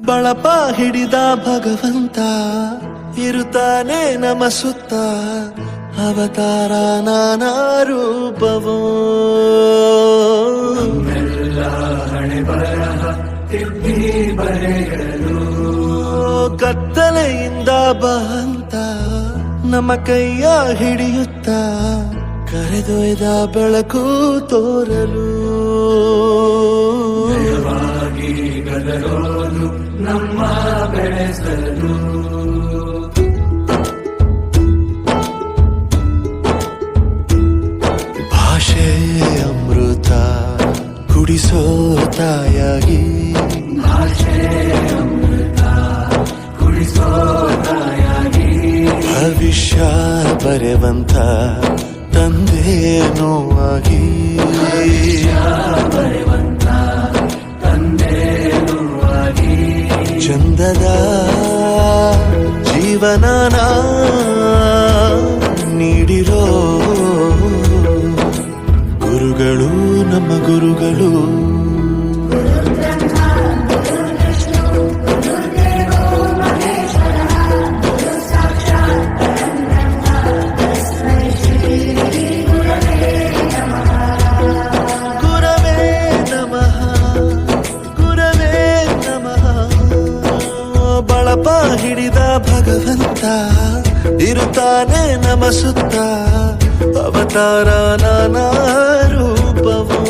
ಬಳಪ ಹಿಡಿದ ಭಗವಂತ ಇರುತ್ತಾನೆ ನಮ ಸುತ್ತ ಅವತಾರ ನಾನಾ ರೂಪವೋ ಹಣೆ ಬರಹ ತಿದ್ದಿ ಬರೆಯಲು ಕತ್ತಲೆಯಿಂದ ಬಂತ ನಮ್ಮ ಕೈಯ ಹಿಡಿಯುತ್ತ ಕರೆದೊಯ್ದ ಬೆಳಕು ತೋರಲು ವಾಗಿ ಗದರೋದು ನಮ್ಮ ಬೆಳೆಸಲು ಭಾಷೆ ಅಮೃತ ಕುಡಿಸೋ ತಾಯಾಗಿ ಭಾಷೆ ಅಮೃತ ಕುಡಿಸೋ ತಾಯಾಗಿ ಭವಿಷ್ಯ ಬರೆವಂತ ತಂದೇನೋ ಆಗಿ ಬರೆವಂತ ತಂದೇನೂ ಆಗಿ ಚಂದದ ಜೀವನನ ನೀಡಿರೋ ಗುರುಗಳು ನಮ್ಮ ಗುರುಗಳು ಬಳಪ ಹಿಡಿದ ಭಗವಂತ ಇರುತ್ತಾನೆ ನಮ ಸುತ್ತ ಅವತಾರ ನಾನಾ ರೂಪವೋ